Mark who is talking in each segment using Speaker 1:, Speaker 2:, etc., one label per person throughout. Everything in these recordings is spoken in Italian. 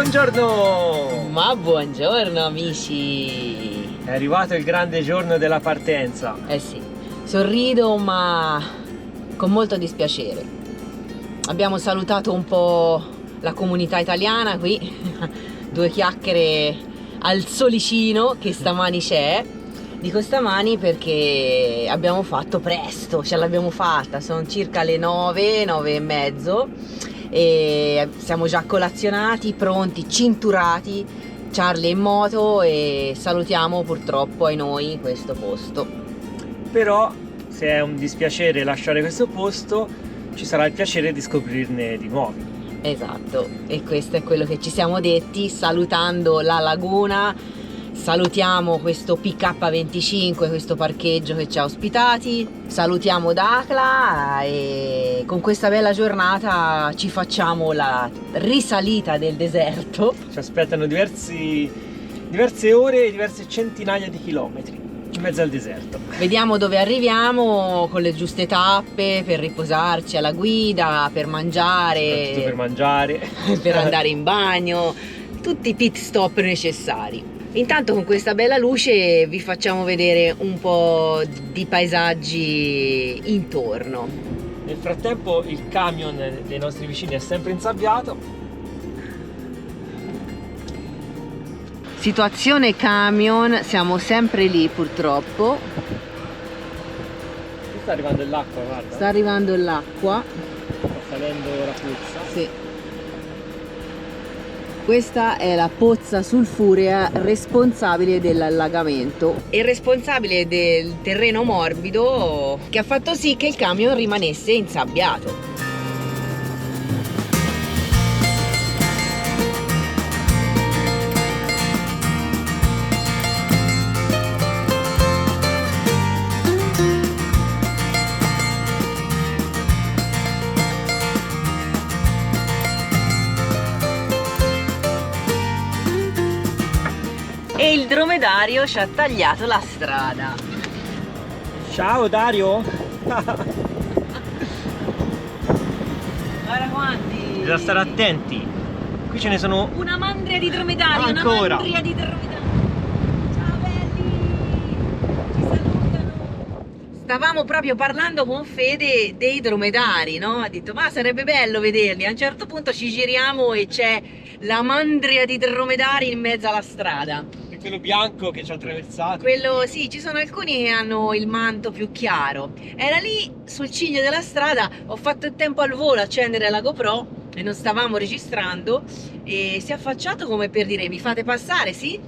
Speaker 1: Buongiorno!
Speaker 2: Ma buongiorno amici!
Speaker 1: È arrivato il grande giorno della partenza.
Speaker 2: Eh sì, sorrido ma con molto dispiacere. Abbiamo salutato un po' la comunità italiana qui, due chiacchiere al solicino che stamani c'è. Dico stamani perché abbiamo fatto presto, ce l'abbiamo fatta, sono circa le 9, 9 e mezzo e siamo già colazionati, pronti, cinturati, Charlie è in moto e salutiamo purtroppo ai noi questo posto.
Speaker 1: Però se è un dispiacere lasciare questo posto, ci sarà il piacere di scoprirne di nuovi.
Speaker 2: Esatto, e questo è quello che ci siamo detti salutando la laguna. Salutiamo questo PK25, questo parcheggio che ci ha ospitati, salutiamo Dacla e con questa bella giornata ci facciamo la risalita del deserto.
Speaker 1: Ci aspettano diverse ore e diverse centinaia di chilometri in mezzo al deserto.
Speaker 2: Vediamo dove arriviamo con le giuste tappe per riposarci alla guida, per mangiare,
Speaker 1: Soprattutto per mangiare,
Speaker 2: per andare in bagno, tutti i pit stop necessari. Intanto con questa bella luce vi facciamo vedere un po' di paesaggi intorno.
Speaker 1: Nel frattempo il camion dei nostri vicini è sempre insabbiato.
Speaker 2: Situazione camion, siamo sempre lì purtroppo.
Speaker 1: Sta arrivando l'acqua, guarda.
Speaker 2: Sta arrivando l'acqua.
Speaker 1: Sta salendo la puzza.
Speaker 2: Sì. Questa è la pozza sulfurea responsabile dell'allagamento e responsabile del terreno morbido che ha fatto sì che il camion rimanesse insabbiato. E il dromedario ci ha tagliato la strada.
Speaker 1: Ciao Dario!
Speaker 2: Guarda quanti!
Speaker 1: Bisogna stare attenti. Qui ce ne sono
Speaker 2: Una mandria di dromedari,
Speaker 1: ancora.
Speaker 2: Una mandria di dromedari. Ciao belli! Ci salutano! Stavamo proprio parlando con Fede dei dromedari, no? Ha detto, ma sarebbe bello vederli. A un certo punto ci giriamo e c'è la mandria di dromedari in mezzo alla strada.
Speaker 1: quello bianco che ci ha attraversato.
Speaker 2: Quello, sì, ci sono alcuni che hanno il manto più chiaro. Era lì sul ciglio della strada, ho fatto il tempo al volo a accendere la GoPro e non stavamo registrando e si è affacciato come per dire mi fate passare, sì?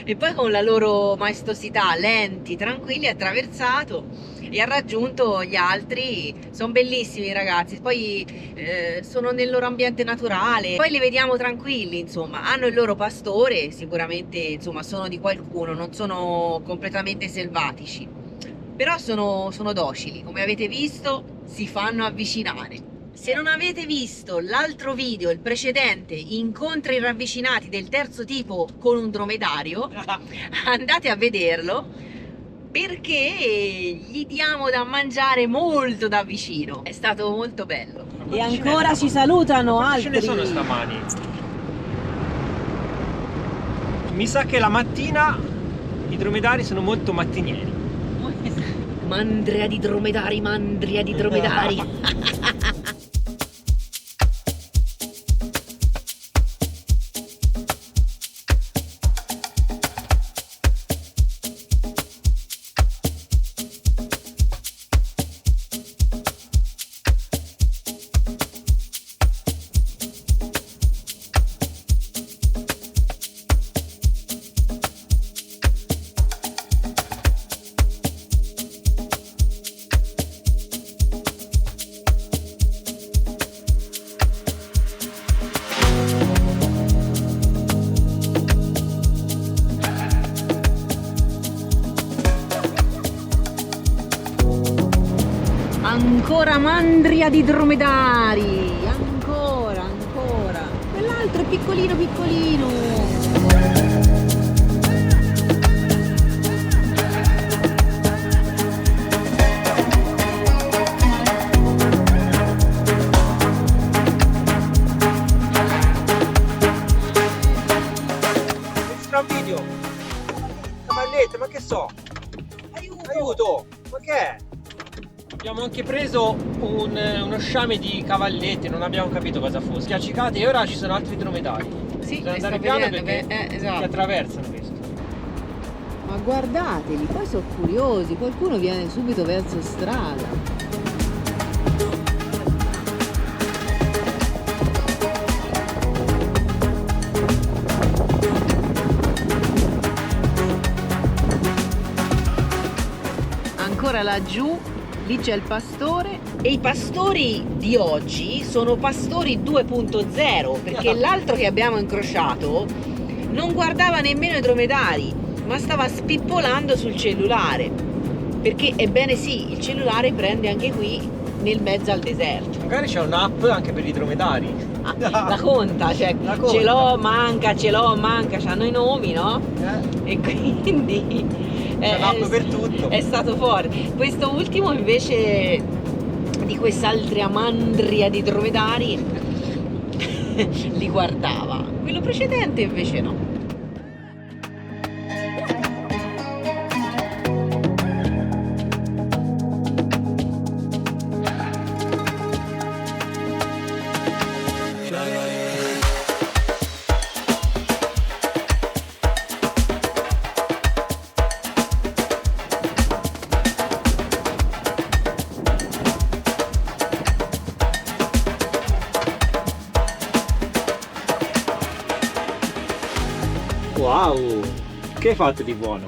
Speaker 2: E poi con la loro maestosità, lenti, tranquilli, ha attraversato e ha raggiunto gli altri. Sono bellissimi i ragazzi, poi sono nel loro ambiente naturale, poi li vediamo tranquilli, insomma, hanno il loro pastore, sicuramente, insomma, sono di qualcuno, non sono completamente selvatici, però sono docili, come avete visto, si fanno avvicinare. Se non avete visto l'altro video, il precedente, incontri ravvicinati del terzo tipo con un dromedario, andate a vederlo perché gli diamo da mangiare molto da vicino. È stato molto bello. E ancora ci salutano altri.
Speaker 1: Ce ne sono stamani. Mi sa che la mattina i dromedari sono molto mattinieri.
Speaker 2: Mandria di dromedari, mandria di dromedari. Ancora mandria di dromedari, ancora, ancora. Quell'altro è piccolino piccolino.
Speaker 1: Aiuto! Ma che è? Abbiamo anche preso uno sciame di cavalletti, non abbiamo capito cosa fosse. Chiacicate e ora ci sono altri dromedari.
Speaker 2: Sì,
Speaker 1: bisogna
Speaker 2: li
Speaker 1: andare
Speaker 2: sto
Speaker 1: piano
Speaker 2: vedendo,
Speaker 1: perché si
Speaker 2: esatto.
Speaker 1: attraversano questo.
Speaker 2: Ma guardateli, poi sono curiosi, qualcuno viene subito verso strada. Ancora laggiù, lì c'è il pastore e i pastori di oggi sono pastori 2.0 perché l'altro che abbiamo incrociato non guardava nemmeno i dromedari ma stava spippolando sul cellulare perché ebbene sì, il cellulare prende anche qui nel mezzo al deserto.
Speaker 1: Magari c'è un'app anche per i dromedari.
Speaker 2: La conta, cioè
Speaker 1: La conta.
Speaker 2: ce l'ho, manca, c'hanno i nomi, no? E quindi
Speaker 1: C'è un'app per tutto.
Speaker 2: È stato forte. Questo ultimo invece di quest'altra mandria di dromedari li guardava. Quello precedente invece no.
Speaker 1: Wow! Che hai fatto di buono?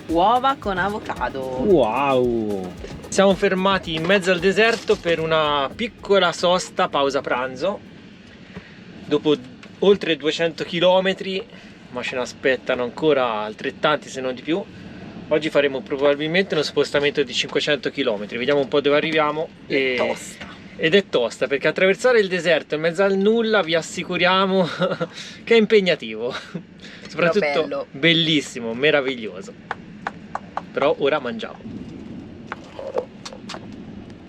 Speaker 2: Uova con avocado.
Speaker 1: Wow! Siamo fermati in mezzo al deserto per una piccola sosta, pausa pranzo. Dopo oltre 200 km, ma ce ne aspettano ancora altrettanti se non di più. Oggi faremo probabilmente uno spostamento di 500 km. Vediamo un po' dove arriviamo.
Speaker 2: È tosta.
Speaker 1: Ed è tosta perché attraversare il deserto in mezzo al nulla vi assicuriamo che è impegnativo. Soprattutto
Speaker 2: bello.
Speaker 1: Bellissimo, meraviglioso. Però ora mangiamo.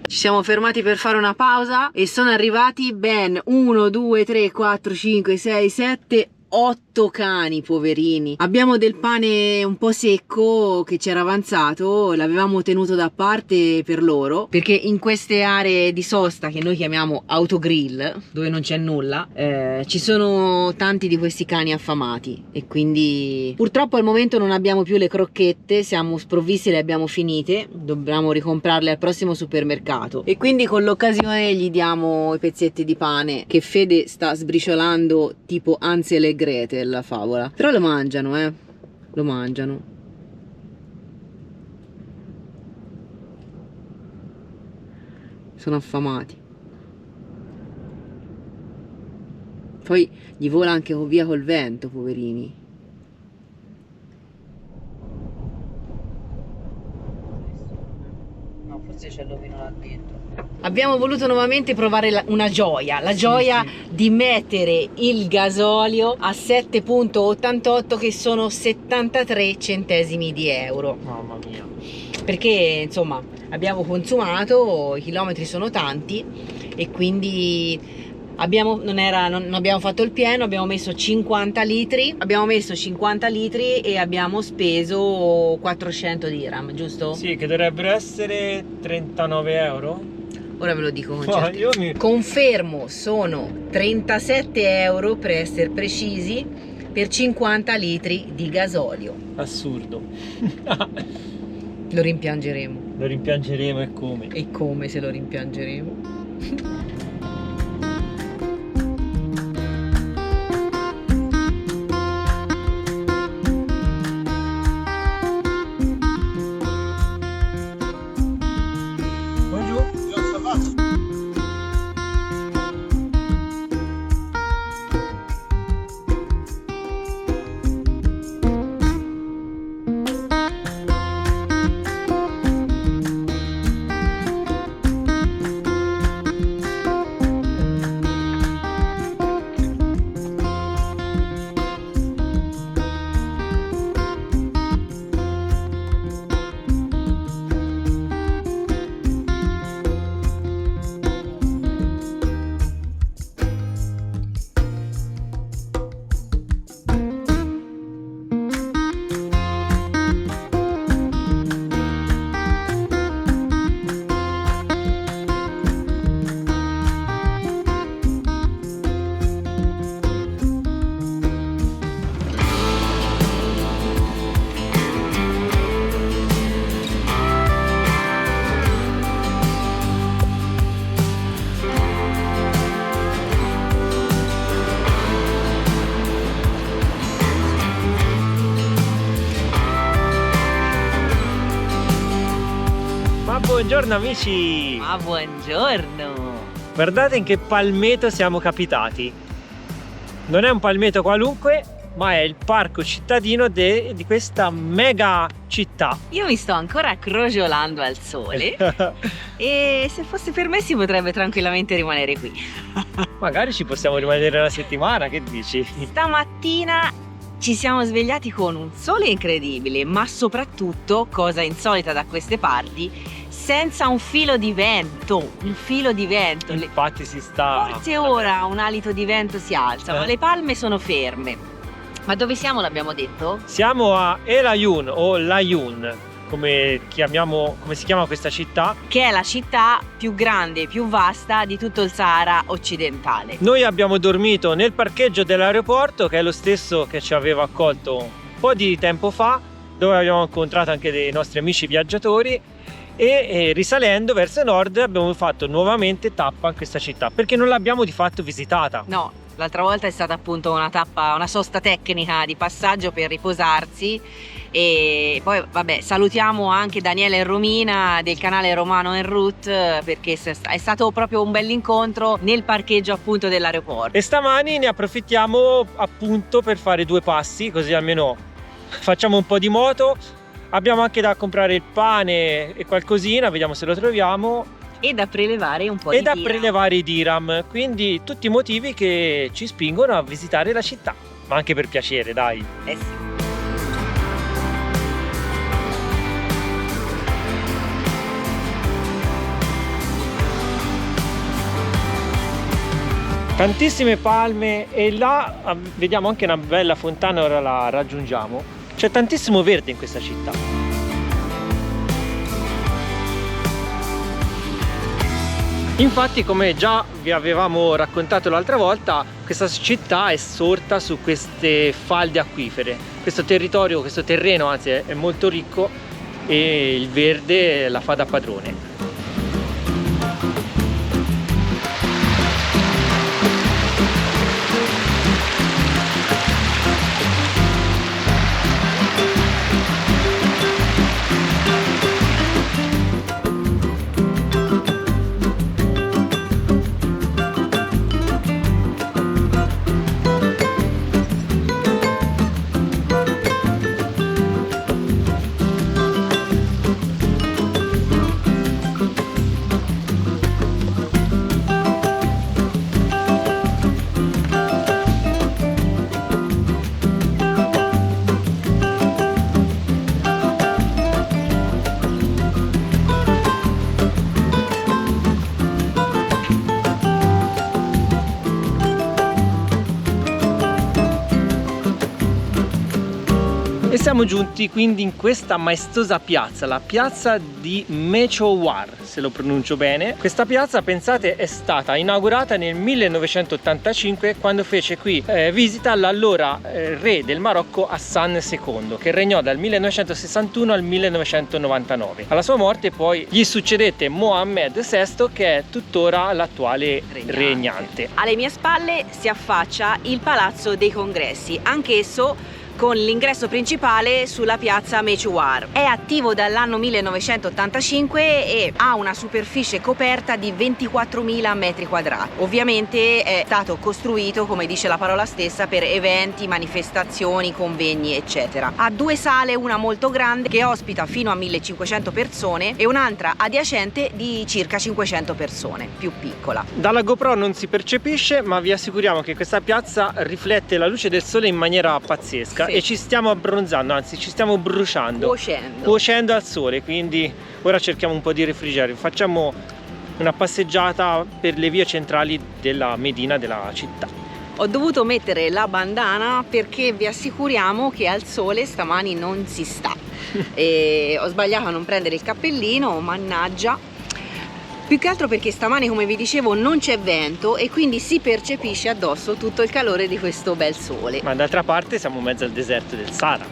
Speaker 2: Ci siamo fermati per fare una pausa e sono arrivati ben 1, 2, 3, 4, 5, 6, 7, 8 cani, poverini. Abbiamo del pane un po' secco che c'era avanzato, l'avevamo tenuto da parte per loro, perché in queste aree di sosta che noi chiamiamo autogrill, dove non c'è nulla, ci sono tanti di questi cani affamati e quindi purtroppo al momento non abbiamo più le crocchette, siamo sprovvisti, le abbiamo finite, dobbiamo ricomprarle al prossimo supermercato e quindi con l'occasione gli diamo i pezzetti di pane che Fede sta sbriciolando tipo Hansel e Gretel, la favola. Però lo mangiano, lo mangiano. Sono affamati. Poi gli vola anche via col vento, poverini. No, forse c'è l'ovino là dentro. Abbiamo voluto nuovamente provare una gioia, la gioia di mettere il gasolio a 7,88 che sono 73 centesimi di euro.
Speaker 1: Mamma mia.
Speaker 2: Perché insomma abbiamo consumato, i chilometri sono tanti e quindi non abbiamo fatto il pieno, abbiamo messo 50 litri, e abbiamo speso 400 dirham, giusto?
Speaker 1: Sì, che dovrebbero essere 39 euro.
Speaker 2: Ora ve lo dico con
Speaker 1: No,
Speaker 2: certezza. Confermo, sono 37 euro per essere precisi per 50 litri di gasolio.
Speaker 1: Assurdo.
Speaker 2: Lo rimpiangeremo.
Speaker 1: Lo rimpiangeremo e come?
Speaker 2: E come se lo rimpiangeremo?
Speaker 1: buongiorno amici!
Speaker 2: Ma buongiorno!
Speaker 1: Guardate in che palmeto siamo capitati. Non è un palmeto qualunque, ma è il parco cittadino di questa mega città.
Speaker 2: Io mi sto ancora crogiolando al sole e se fosse per me si potrebbe tranquillamente rimanere qui.
Speaker 1: Magari ci possiamo rimanere una settimana, che dici?
Speaker 2: Stamattina ci siamo svegliati con un sole incredibile, ma soprattutto, cosa insolita da queste parti, senza un filo di vento. Un filo di vento.
Speaker 1: Infatti si sta...
Speaker 2: Forse ora un alito di vento si alza, ma le palme sono ferme. Ma dove siamo, l'abbiamo detto?
Speaker 1: Siamo a El Aaiún o L'Aaiún, come si chiama questa città.
Speaker 2: Che è la città più grande e più vasta di tutto il Sahara occidentale.
Speaker 1: Noi abbiamo dormito nel parcheggio dell'aeroporto, che è lo stesso che ci aveva accolto un po' di tempo fa, dove abbiamo incontrato anche dei nostri amici viaggiatori e risalendo verso nord abbiamo fatto nuovamente tappa in questa città, perché non l'abbiamo di fatto visitata.
Speaker 2: No, l'altra volta è stata appunto una tappa, una sosta tecnica di passaggio per riposarsi. E poi vabbè, salutiamo anche Daniele e Romina del canale Romano en route, perché è stato proprio un bell'incontro nel parcheggio appunto dell'aeroporto.
Speaker 1: E stamani ne approfittiamo appunto per fare due passi, così almeno facciamo un po' di moto. Abbiamo anche da comprare il pane e qualcosina, vediamo se lo troviamo.
Speaker 2: E da prelevare un po'
Speaker 1: E
Speaker 2: di
Speaker 1: da
Speaker 2: dirham.
Speaker 1: prelevare i dirham, quindi tutti i motivi che ci spingono a visitare la città, ma anche per piacere, dai.
Speaker 2: Eh sì.
Speaker 1: Tantissime palme e là vediamo anche una bella fontana, ora la raggiungiamo. C'è tantissimo verde in questa città. Infatti, come già vi avevamo raccontato l'altra volta, questa città è sorta su queste falde acquifere. Questo territorio, questo terreno anzi è molto ricco e il verde la fa da padrone. E siamo giunti quindi in questa maestosa piazza, la piazza di Mechowar, se lo pronuncio bene. Questa piazza, pensate, è stata inaugurata nel 1985 quando fece qui visita l'allora re del Marocco Hassan II, che regnò dal 1961 al 1999. Alla sua morte poi gli succedette Mohammed VI, che è tuttora l'attuale regnante.
Speaker 2: Alle mie spalle si affaccia il Palazzo dei Congressi, anch'esso con l'ingresso principale sulla piazza Mechowar. È attivo dall'anno 1985 e ha una superficie coperta di 24.000 metri quadrati. Ovviamente è stato costruito, come dice la parola stessa, per eventi, manifestazioni, convegni, eccetera. Ha due sale, una molto grande che ospita fino a 1.500 persone e un'altra adiacente di circa 500 persone, più piccola.
Speaker 1: Dalla GoPro non si percepisce, ma vi assicuriamo che questa piazza riflette la luce del sole in maniera pazzesca.
Speaker 2: Sì.
Speaker 1: E ci stiamo abbronzando, anzi ci stiamo bruciando, cuocendo al sole, quindi ora cerchiamo un po' di refrigerio. Facciamo una passeggiata per le vie centrali della Medina, della città.
Speaker 2: Ho dovuto mettere la bandana perché vi assicuriamo che al sole stamani non si sta. E ho sbagliato a non prendere il cappellino, mannaggia. Più che altro perché stamani, come vi dicevo, non c'è vento e quindi si percepisce addosso tutto il calore di questo bel sole.
Speaker 1: Ma d'altra parte siamo in mezzo al deserto del Sahara.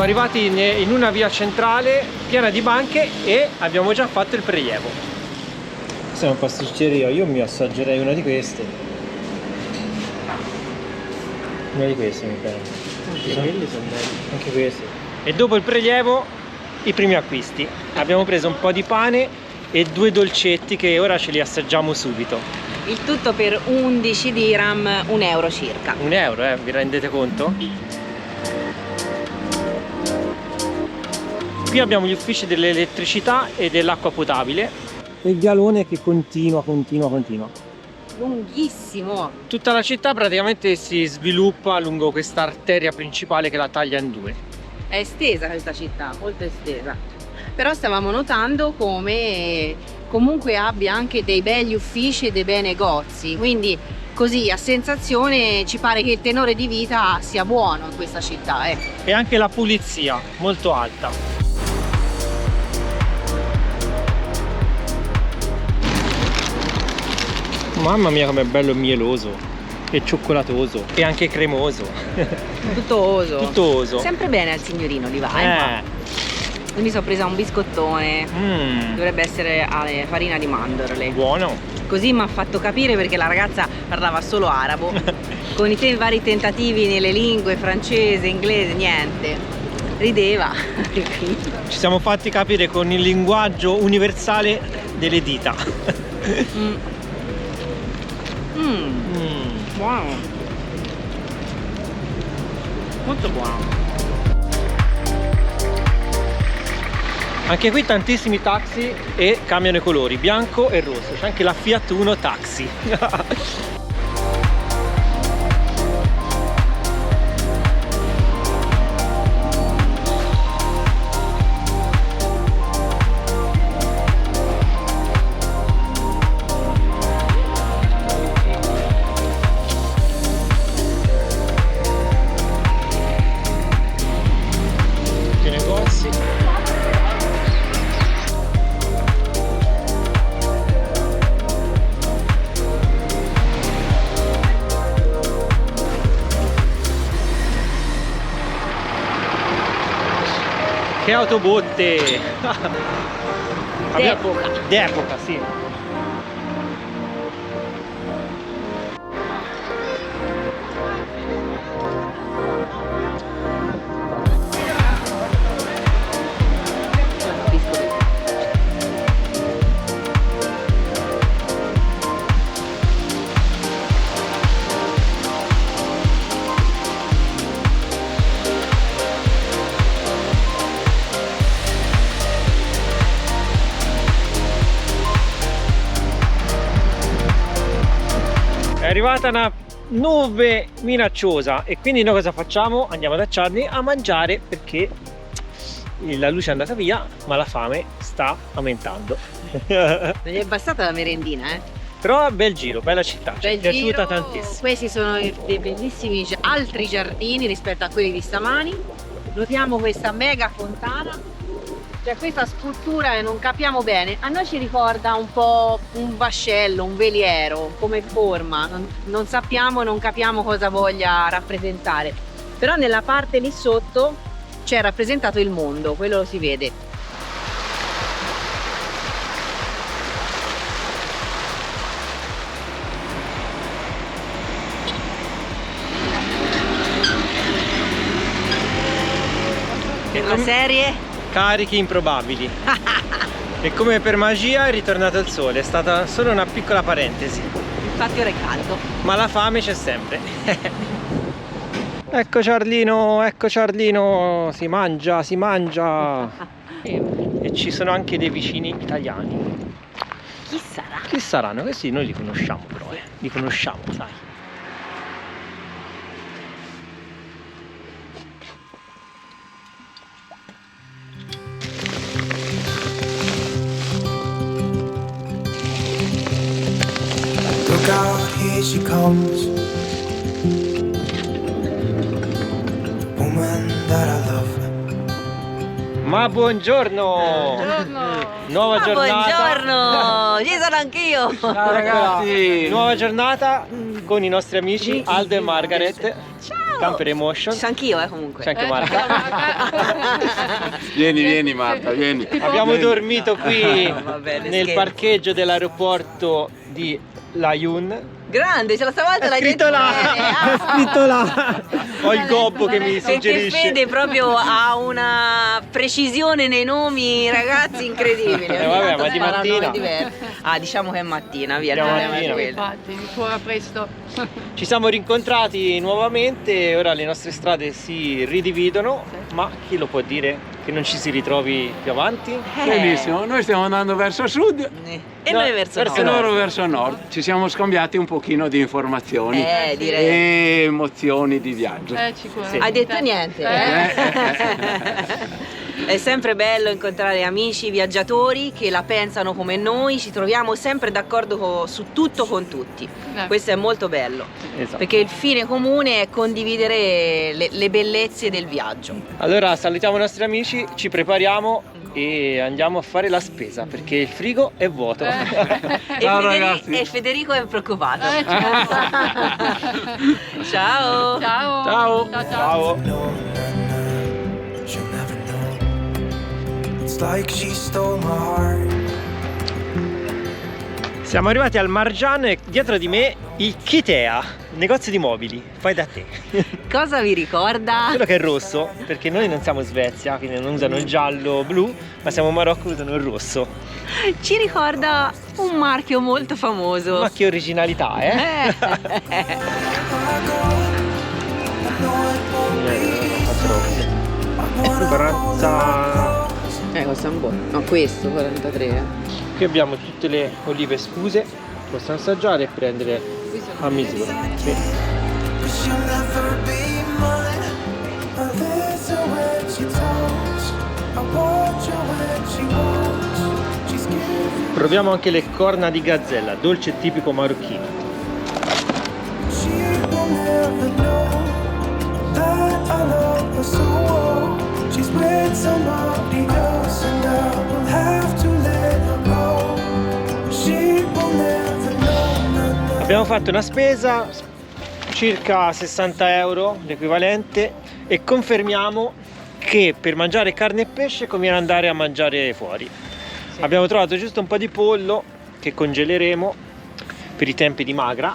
Speaker 1: siamo arrivati in una via centrale piena di banche e abbiamo già fatto il prelievo. Questa è una pasticceria, io mi assaggerei una di queste. Una di queste mi prendo. Anche quelli sono belli. Anche queste. E dopo il prelievo i primi acquisti. Abbiamo preso un po' di pane e 2 dolcetti che ora ce li assaggiamo subito.
Speaker 2: Il tutto per 11 dirham, €1 circa.
Speaker 1: €1, vi rendete conto? Qui abbiamo gli uffici dell'elettricità e dell'acqua potabile e il vialone che continua.
Speaker 2: Lunghissimo.
Speaker 1: Tutta la città praticamente si sviluppa lungo questa arteria principale che la taglia in 2.
Speaker 2: È estesa questa città, molto estesa. Però stavamo notando come comunque abbia anche dei begli uffici e dei bei negozi, quindi così a sensazione ci pare che il tenore di vita sia buono in questa città.
Speaker 1: E anche la pulizia molto alta. Mamma mia com'è bello mieloso e cioccolato e anche cremoso.
Speaker 2: Tutto oso.
Speaker 1: Tutto oso.
Speaker 2: Sempre bene al signorino li va. Io mi sono presa un biscottone. Dovrebbe essere farina di mandorle.
Speaker 1: Buono.
Speaker 2: Così mi ha fatto capire perché la ragazza parlava solo arabo. Con i vari tentativi nelle lingue francese, inglese, niente. Rideva.
Speaker 1: Ci siamo fatti capire con il linguaggio universale delle dita.
Speaker 2: Buono. Molto buono.
Speaker 1: Anche qui tantissimi taxi e cambiano i colori, bianco e rosso. C'è anche la Fiat Uno Taxi. Che autobotte!
Speaker 2: D'epoca.
Speaker 1: D'epoca, sì. È arrivata una nube minacciosa e quindi noi cosa facciamo? Andiamo da Charlie a mangiare perché la luce è andata via ma la fame sta aumentando.
Speaker 2: Non gli è bastata la merendina,
Speaker 1: Però bel giro, bella città, ci è
Speaker 2: Bel
Speaker 1: piaciuta
Speaker 2: giro.
Speaker 1: tantissimo.
Speaker 2: Questi sono dei bellissimi altri giardini rispetto a quelli di stamani. Notiamo questa mega fontana. C'è questa scultura e non capiamo bene. A noi ci ricorda un po' un vascello, un veliero come forma. Non sappiamo, non capiamo cosa voglia rappresentare. Però nella parte lì sotto c'è rappresentato il mondo, quello lo si vede. La serie?
Speaker 1: Carichi improbabili. E come per magia è ritornato il sole, è stata solo una piccola parentesi.
Speaker 2: Infatti ora è caldo.
Speaker 1: Ma la fame c'è sempre. Ecco Ciarlino, si mangia, si mangia. E ci sono anche dei vicini italiani.
Speaker 2: Chi sarà?
Speaker 1: Chi saranno? Questi noi li conosciamo però, li conosciamo, sai.
Speaker 3: Look out, here she comes. Woman that I love.
Speaker 1: Ma buongiorno!
Speaker 2: Buongiorno!
Speaker 1: Nuova giornata!
Speaker 2: Buongiorno! Ci sono anch'io!
Speaker 1: Ciao ragazzi! Nuova giornata con i nostri amici Aldo e Margaret.
Speaker 2: Ciao!
Speaker 1: Camper Emotion.
Speaker 2: Ci sono anch'io, comunque.
Speaker 1: C'è anche Marta.
Speaker 4: Vieni Marta, vieni.
Speaker 1: Abbiamo dormito qui
Speaker 2: No, vabbè, le
Speaker 1: nel
Speaker 2: scherzo.
Speaker 1: parcheggio dell'aeroporto di Layun.
Speaker 2: Grande, ce la stavolta l'hai
Speaker 1: Scritto
Speaker 2: detto
Speaker 1: là,
Speaker 2: bene.
Speaker 1: è scritto là. Ho il gobbo che mi
Speaker 2: Perché
Speaker 1: suggerisce.
Speaker 2: Fede proprio ha una precisione nei nomi, ragazzi, incredibile.
Speaker 1: Vabbè, ma
Speaker 2: Ogni
Speaker 1: di
Speaker 2: tanto
Speaker 1: mattina.
Speaker 2: spara un nome diverso. Ah, diciamo che è mattina, via. il
Speaker 1: Siamo
Speaker 2: problema è
Speaker 1: mattina.
Speaker 2: quello.
Speaker 5: Infatti, ancora presto.
Speaker 1: Ci siamo rincontrati nuovamente, ora le nostre strade si ridividono, ma chi lo può dire che non ci si ritrovi più avanti?
Speaker 4: Benissimo, noi stiamo andando verso sud
Speaker 2: E
Speaker 1: No,
Speaker 2: noi verso
Speaker 1: verso
Speaker 4: e
Speaker 2: nord.
Speaker 4: loro verso nord. Ci siamo scambiati un pochino di informazioni
Speaker 2: Direi.
Speaker 4: e emozioni di viaggio.
Speaker 5: Sicuramente.
Speaker 2: Hai detto niente. È sempre bello incontrare amici viaggiatori che la pensano come noi, ci troviamo sempre d'accordo su tutto con tutti. Questo è molto bello,
Speaker 1: Esatto.
Speaker 2: perché il fine comune è condividere le bellezze del viaggio.
Speaker 1: Allora salutiamo i nostri amici, ci prepariamo e andiamo a fare la spesa perché il frigo è vuoto.
Speaker 2: E,
Speaker 4: Ciao, ragazzi.
Speaker 2: e Federico è preoccupato. Ciao.
Speaker 5: Ciao.
Speaker 1: Ciao.
Speaker 5: Ciao.
Speaker 3: She'll never know. It's like she stole my heart.
Speaker 1: Siamo arrivati al Marjan e dietro di me il Kitea, negozio di mobili, fai da te.
Speaker 2: Cosa vi ricorda?
Speaker 1: Quello che è rosso, perché noi non siamo in Svezia, quindi non usano il giallo blu, ma siamo in Marocco e usano il rosso.
Speaker 2: Ci ricorda un marchio molto famoso.
Speaker 1: Ma che originalità, eh?
Speaker 3: I know it won't be. I wanna hold
Speaker 1: 40.
Speaker 2: Costa un buono. No, questo 43.
Speaker 1: Qui abbiamo tutte le olive sfuse, possiamo assaggiare e prendere a misura. Sì.
Speaker 3: but she'll never be mine. I listen when she talks. I watch her when she walks. She's giving.
Speaker 1: Proviamo anche le corna di gazzella, dolce tipico marocchino.
Speaker 3: She will never know that I love her so well. She's with somebody else, and I will have to let her go. She will never know.
Speaker 1: Abbiamo fatto una spesa, circa 60 euro l'equivalente, e confermiamo che per mangiare carne e pesce conviene andare a mangiare fuori. Abbiamo trovato giusto un po' di pollo che congeleremo per i tempi di magra.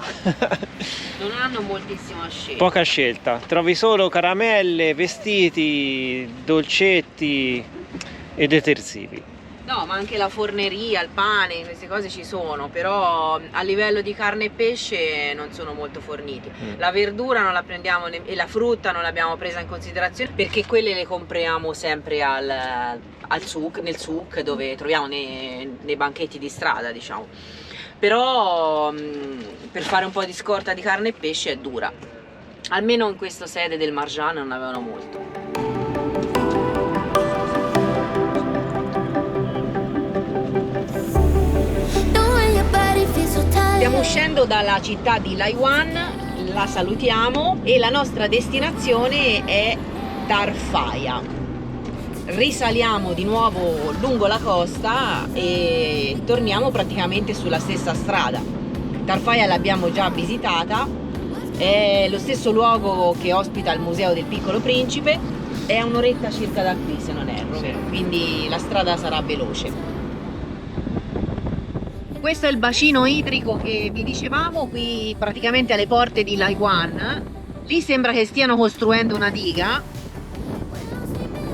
Speaker 2: Non hanno moltissima scelta.
Speaker 1: Poca scelta, trovi solo caramelle, vestiti, dolcetti e detersivi.
Speaker 2: No, ma anche la forneria, il pane, queste cose ci sono, però a livello di carne e pesce non sono molto forniti. La verdura non la prendiamo e la frutta non l'abbiamo presa in considerazione perché quelle le compriamo sempre al souk, nel souk, dove troviamo nei banchetti di strada, diciamo. Però per fare un po' di scorta di carne e pesce è dura. Almeno in questa sede del Marjan non avevano molto. Stiamo uscendo dalla città di Laiwan, la salutiamo e la nostra destinazione è Tarfaya. Risaliamo di nuovo lungo la costa e torniamo praticamente sulla stessa strada. Tarfaya l'abbiamo già visitata, è lo stesso luogo che ospita il Museo del Piccolo Principe, è a un'oretta circa da qui se non erro,
Speaker 1: Sì.
Speaker 2: quindi la strada sarà veloce. Questo è il bacino idrico che vi dicevamo, qui praticamente alle porte di Laiwan. Lì sembra che stiano costruendo una diga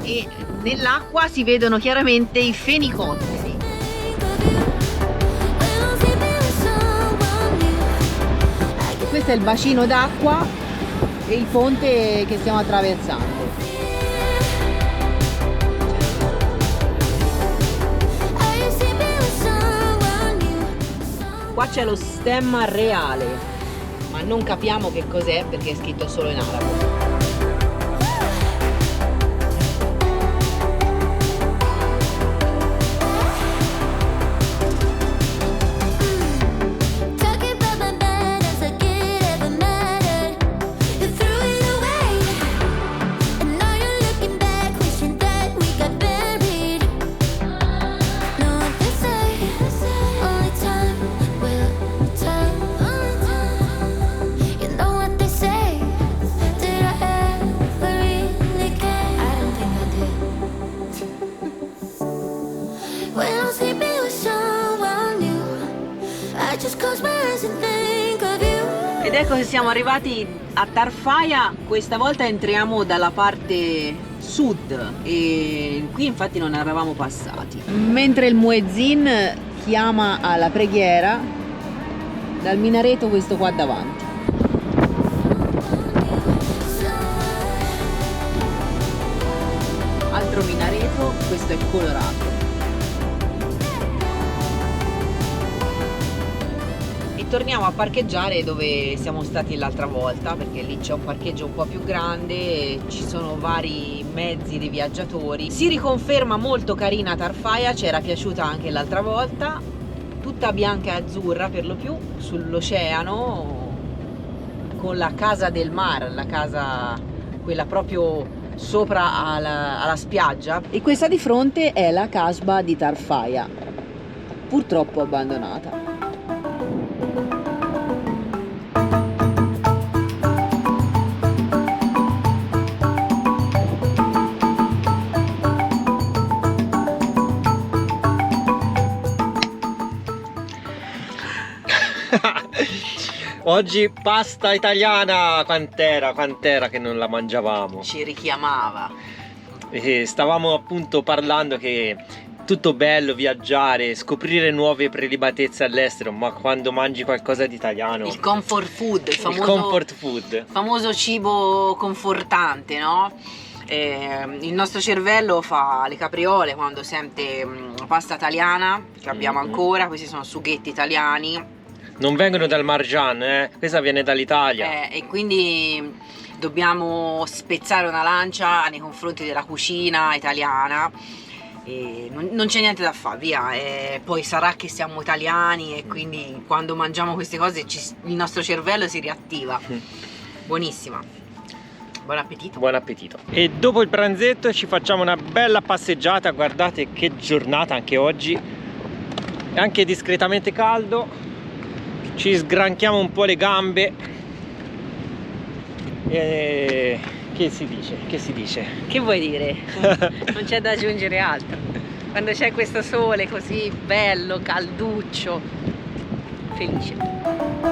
Speaker 2: e nell'acqua si vedono chiaramente i fenicotteri. Questo è il bacino d'acqua e il ponte che stiamo attraversando. Qua c'è lo stemma reale, ma non capiamo che cos'è perché è scritto solo in arabo.
Speaker 6: You know what they say, that
Speaker 2: ecco che siamo arrivati a Tarfaya. Questa volta entriamo dalla parte sud e qui infatti non eravamo passati. Mentre il muezzin chiama alla preghiera dal minareto questo qua davanti. Altro minareto, questo è colorato. E torniamo a parcheggiare dove siamo stati l'altra volta, perché lì c'è un parcheggio un po' più grande, ci sono vari mezzi di viaggiatori. Si riconferma molto carina Tarfaya, ci era piaciuta anche l'altra volta, tutta bianca e azzurra per lo più, sull'oceano, con la casa del mar, la casa quella proprio sopra alla spiaggia. E questa di fronte è la casba di Tarfaya, purtroppo abbandonata.
Speaker 1: Oggi pasta italiana, quant'era che non la mangiavamo.
Speaker 2: Ci richiamava.
Speaker 1: E stavamo appunto parlando che tutto bello viaggiare, scoprire nuove prelibatezze all'estero, ma quando mangi qualcosa di italiano,
Speaker 2: Il comfort food, il famoso,
Speaker 1: comfort food.
Speaker 2: famoso cibo confortante, no? Il nostro cervello fa le capriole quando sente pasta italiana, che abbiamo ancora. Questi sono sughetti italiani.
Speaker 1: Non vengono dal Marjan, questa viene dall'Italia.
Speaker 2: E quindi dobbiamo spezzare una lancia nei confronti della cucina italiana. E non c'è niente da fare, via. Poi sarà che siamo italiani e quindi quando mangiamo queste cose il nostro cervello si riattiva. Buonissima. Buon appetito.
Speaker 1: Buon appetito. E dopo il pranzetto ci facciamo una bella passeggiata. Guardate che giornata anche oggi, è anche discretamente caldo. Ci sgranchiamo un po' le gambe e che si dice?
Speaker 2: Che vuoi dire? Non c'è da aggiungere altro. Quando c'è questo sole così bello, calduccio, felice.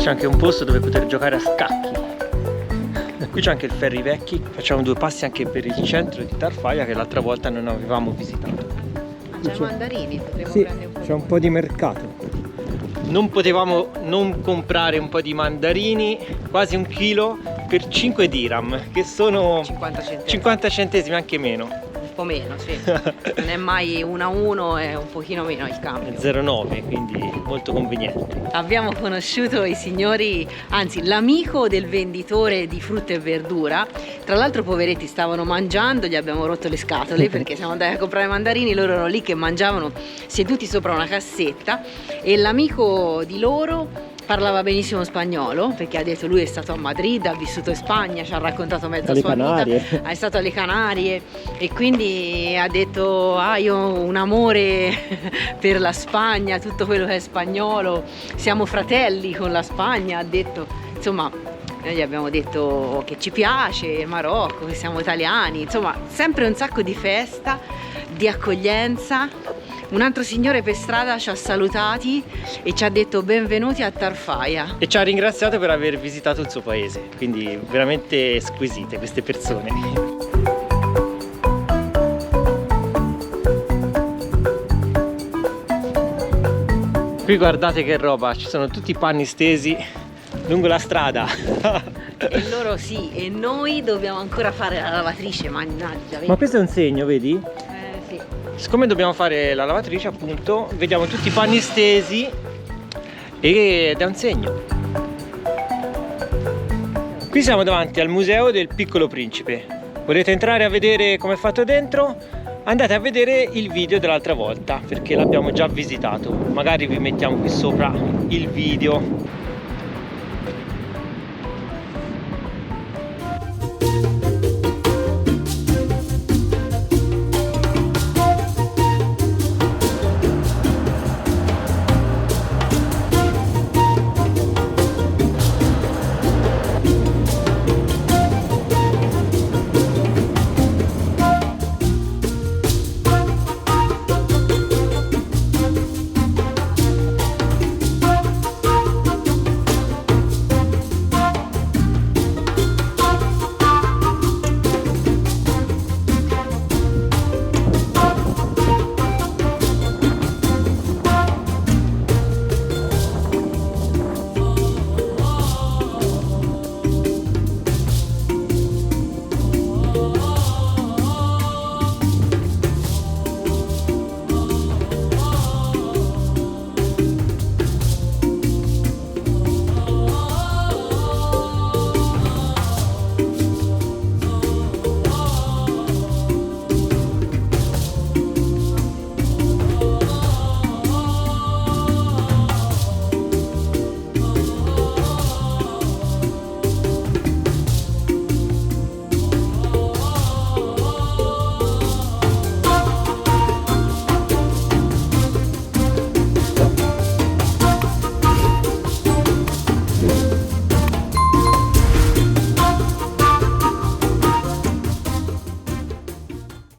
Speaker 1: C'è anche un posto dove poter giocare a scacchi. Qui c'è anche il Ferri Vecchi. Facciamo due passi anche per il centro di Tarfaya che l'altra volta non avevamo visitato.
Speaker 2: C'è mandarini, potremmo
Speaker 1: Sì,
Speaker 2: prendere un po'.
Speaker 1: c'è un po' di mercato. Non potevamo non comprare un po' di mandarini, quasi 1 chilo per 5 dirham, che sono
Speaker 2: 50 centesimi.
Speaker 1: 50 centesimi, anche meno.
Speaker 2: Un po' meno, sì. Non è mai 1 a 1, è un pochino meno il cambio.
Speaker 1: 0,9, quindi molto conveniente.
Speaker 2: Abbiamo conosciuto i signori, anzi l'amico del venditore di frutta e verdura. Tra l'altro poveretti stavano mangiando, gli abbiamo rotto le scatole perché siamo andati a comprare mandarini, loro erano lì che mangiavano seduti sopra una cassetta e l'amico di loro parlava benissimo spagnolo perché ha detto lui è stato a Madrid, ha vissuto in Spagna, ci ha raccontato mezza
Speaker 1: Alle
Speaker 2: sua
Speaker 1: Canarie.
Speaker 2: vita, è stato alle Canarie e quindi ha detto io ho un amore per la Spagna, tutto quello che è spagnolo, siamo fratelli con la Spagna, ha detto, insomma noi gli abbiamo detto che ci piace il Marocco, che siamo italiani, insomma sempre un sacco di festa, di accoglienza. Un altro signore per strada ci ha salutati e ci ha detto benvenuti a Tarfaya.
Speaker 1: E ci ha ringraziato per aver visitato il suo paese, quindi veramente squisite queste persone. Qui guardate che roba, ci sono tutti i panni stesi lungo la strada.
Speaker 2: E loro sì, e noi dobbiamo ancora fare la lavatrice, mannaggia.
Speaker 1: Ma questo è un segno, vedi?
Speaker 2: Sì.
Speaker 1: Siccome dobbiamo fare la lavatrice, appunto, vediamo tutti i panni stesi ed è un segno. Qui siamo davanti al museo del Piccolo Principe. Volete entrare a vedere come è fatto dentro? Andate a vedere il video dell'altra volta perché l'abbiamo già visitato. Magari vi mettiamo qui sopra il video.